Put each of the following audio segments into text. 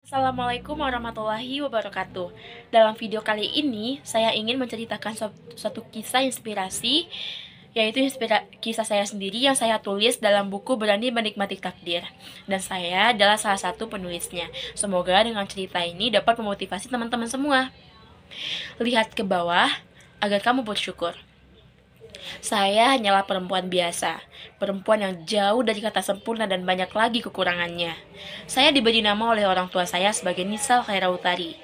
Assalamualaikum warahmatullahi wabarakatuh. Dalam video kali ini, saya ingin menceritakan suatu kisah inspirasi, yaitu kisah saya sendiri yang saya tulis dalam buku Berani Menikmati Takdir. Dan saya adalah salah satu penulisnya. Semoga dengan cerita ini dapat memotivasi teman-teman semua. Lihat ke bawah agar kamu bersyukur. Saya hanyalah perempuan biasa, perempuan yang jauh dari kata sempurna dan banyak lagi kekurangannya. Saya diberi nama oleh orang tua saya sebagai Nisal Khairautari.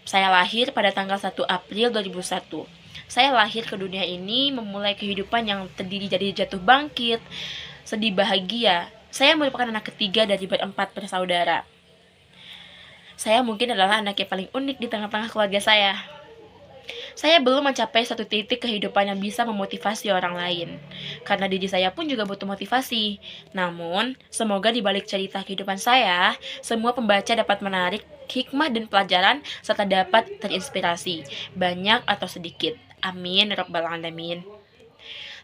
Saya lahir pada tanggal 1 April 2001. Saya lahir ke dunia ini memulai kehidupan yang terdiri dari jatuh bangkit, sedih bahagia. Saya merupakan anak ketiga dari berempat bersaudara. Saya mungkin adalah anak yang paling unik di tengah-tengah keluarga saya. Saya belum mencapai satu titik kehidupan yang bisa memotivasi orang lain, karena diri saya pun juga butuh motivasi. Namun, semoga di balik cerita kehidupan saya, semua pembaca dapat menarik hikmah dan pelajaran serta dapat terinspirasi, banyak atau sedikit. Amin, Rabbal Alamin.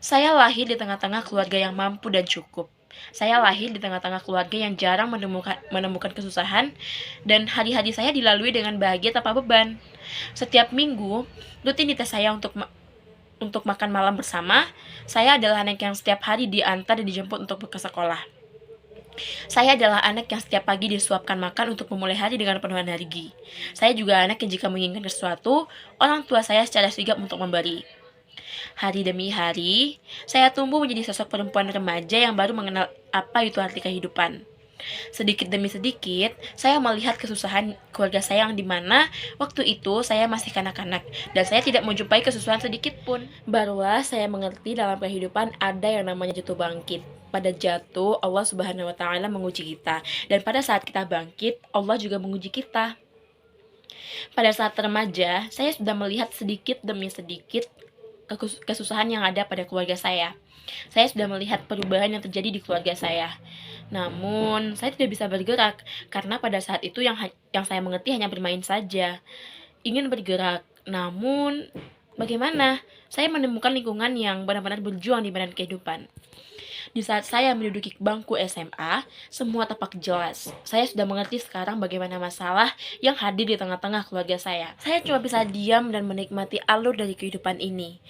Saya lahir di tengah-tengah keluarga yang mampu dan cukup. Saya lahir di tengah-tengah keluarga yang jarang menemukan kesusahan, dan hari-hari saya dilalui dengan bahagia tanpa beban. Setiap minggu, rutinitas saya untuk makan malam bersama. Saya adalah anak yang setiap hari diantar dan dijemput untuk ke sekolah. Saya adalah anak yang setiap pagi disuapkan makan untuk memulai hari dengan penuh energi. Saya juga anak yang jika menginginkan sesuatu, orang tua saya secara sigap untuk memberi. Hari demi hari, saya tumbuh menjadi sosok perempuan remaja yang baru mengenal apa itu arti kehidupan. Sedikit demi sedikit, saya melihat kesusahan keluarga saya yang dimana waktu itu saya masih kanak-kanak dan saya tidak menjumpai kesusahan sedikit pun. Barulah saya mengerti dalam kehidupan ada yang namanya jatuh bangkit. Pada jatuh, Allah Subhanahu wa Ta'ala menguji kita, dan pada saat kita bangkit, Allah juga menguji kita. Pada saat remaja, saya sudah melihat sedikit demi sedikit kesusahan yang ada pada keluarga saya. Saya sudah melihat perubahan yang terjadi di keluarga saya. Namun, saya tidak bisa bergerak karena pada saat itu yang saya mengerti hanya bermain saja. Ingin bergerak, namun bagaimana? Saya menemukan lingkungan yang benar-benar berjuang di medan kehidupan. Di saat saya menduduki bangku SMA, semua tampak jelas. Saya sudah mengerti sekarang bagaimana masalah yang hadir di tengah-tengah keluarga saya. Saya cuma bisa diam dan menikmati alur dari kehidupan ini.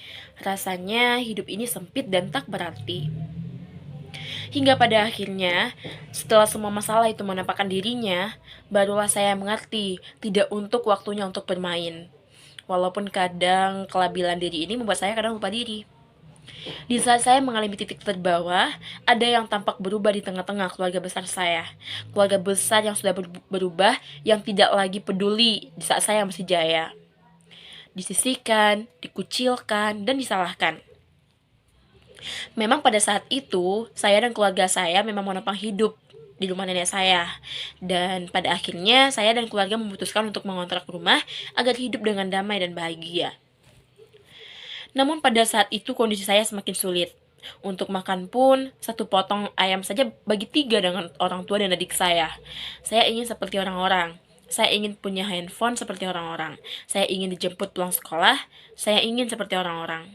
Rasanya hidup ini sempit dan tak berarti. Hingga pada akhirnya, setelah semua masalah itu menampakkan dirinya, barulah saya mengerti tidak untuk waktunya untuk bermain. Walaupun kadang kelabilan diri ini membuat saya kadang lupa diri. Di saat saya mengalami titik terbawah, ada yang tampak berubah di tengah-tengah keluarga besar saya. Keluarga besar yang sudah berubah, yang tidak lagi peduli di saat saya masih jaya. Disisihkan, dikucilkan, dan disalahkan. Memang pada saat itu, saya dan keluarga saya memang menopang hidup di rumah nenek saya. Dan pada akhirnya, saya dan keluarga memutuskan untuk mengontrak rumah agar hidup dengan damai dan bahagia. Namun pada saat itu kondisi saya semakin sulit. Untuk makan pun, satu potong ayam saja bagi 3 dengan orang tua dan adik saya. Saya ingin seperti orang-orang. Saya ingin punya handphone seperti orang-orang. Saya ingin dijemput pulang sekolah. Saya ingin seperti orang-orang.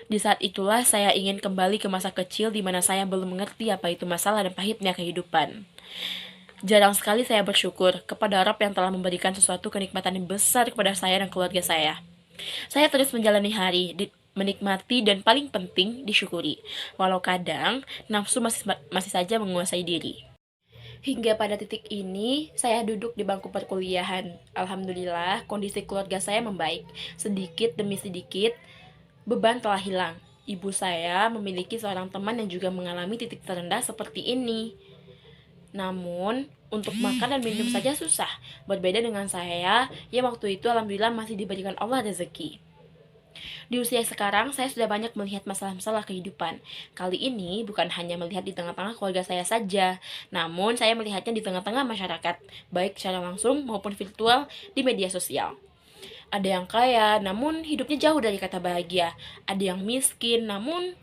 Di saat itulah saya ingin kembali ke masa kecil di mana saya belum mengerti apa itu masalah dan pahitnya kehidupan. Jarang sekali saya bersyukur kepada Rabb yang telah memberikan sesuatu kenikmatan yang besar kepada saya dan keluarga saya. Saya terus menjalani hari, menikmati dan paling penting disyukuri. Walau kadang nafsu masih saja menguasai diri. Hingga pada titik ini, saya duduk di bangku perkuliahan. Alhamdulillah, kondisi keluarga saya membaik. Sedikit demi sedikit, beban telah hilang. Ibu saya memiliki seorang teman yang juga mengalami titik terendah seperti ini. Namun, untuk makan dan minum saja susah. Berbeda dengan saya, yang waktu itu alhamdulillah masih diberikan Allah rezeki. Di usia sekarang, saya sudah banyak melihat masalah-masalah kehidupan. Kali ini bukan hanya melihat di tengah-tengah keluarga saya saja, namun saya melihatnya di tengah-tengah masyarakat, baik secara langsung maupun virtual di media sosial. Ada yang kaya, namun hidupnya jauh dari kata bahagia. Ada yang miskin, namun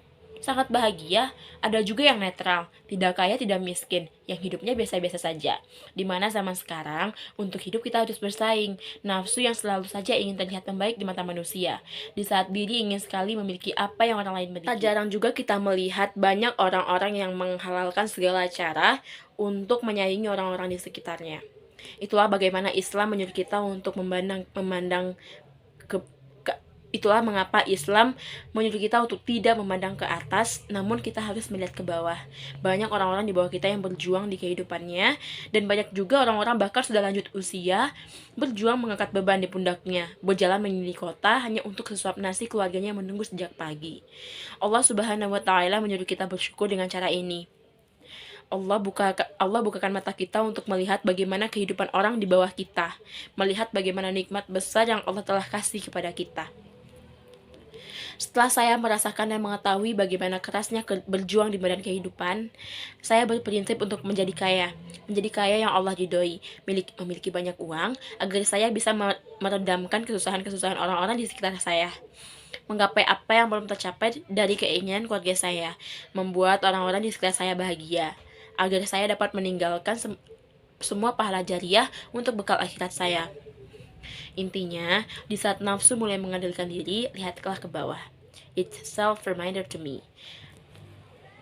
sangat bahagia. Ada juga yang netral, tidak kaya, tidak miskin, yang hidupnya biasa-biasa saja. Dimana zaman sekarang, untuk hidup kita harus bersaing. Nafsu yang selalu saja ingin terlihat baik di mata manusia. Di saat diri ingin sekali memiliki apa yang orang lain miliki. Tak jarang juga kita melihat banyak orang-orang yang menghalalkan segala cara untuk menyaingi orang-orang di sekitarnya. Itulah bagaimana Islam menyuruh kita untuk memandang ke, itulah mengapa Islam menyuruh kita untuk tidak memandang ke atas, namun kita harus melihat ke bawah. Banyak orang-orang di bawah kita yang berjuang di kehidupannya, dan banyak juga orang-orang bahkan sudah lanjut usia, berjuang mengangkat beban di pundaknya, berjalan mengelilingi kota hanya untuk sesuap nasi keluarganya yang menunggu sejak pagi. Allah Subhanahu wa Ta'ala menyuruh kita bersyukur dengan cara ini. Allah bukakan mata kita untuk melihat bagaimana kehidupan orang di bawah kita, melihat bagaimana nikmat besar yang Allah telah kasih kepada kita. Setelah saya merasakan dan mengetahui bagaimana kerasnya berjuang di medan kehidupan, saya berprinsip untuk menjadi kaya yang Allah ridhoi, memiliki banyak uang, agar saya bisa meredamkan kesusahan-kesusahan orang-orang di sekitar saya, menggapai apa yang belum tercapai dari keinginan keluarga saya, membuat orang-orang di sekitar saya bahagia, agar saya dapat meninggalkan semua pahala jariah untuk bekal akhirat saya. Intinya, di saat nafsu mulai mengandalkan diri, lihatlah ke bawah. It's self-reminder to me.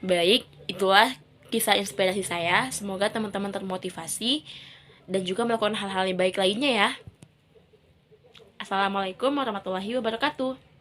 Baik, itulah kisah inspirasi saya. Semoga teman-teman termotivasi dan juga melakukan hal-hal yang baik lainnya ya. Assalamualaikum warahmatullahi wabarakatuh.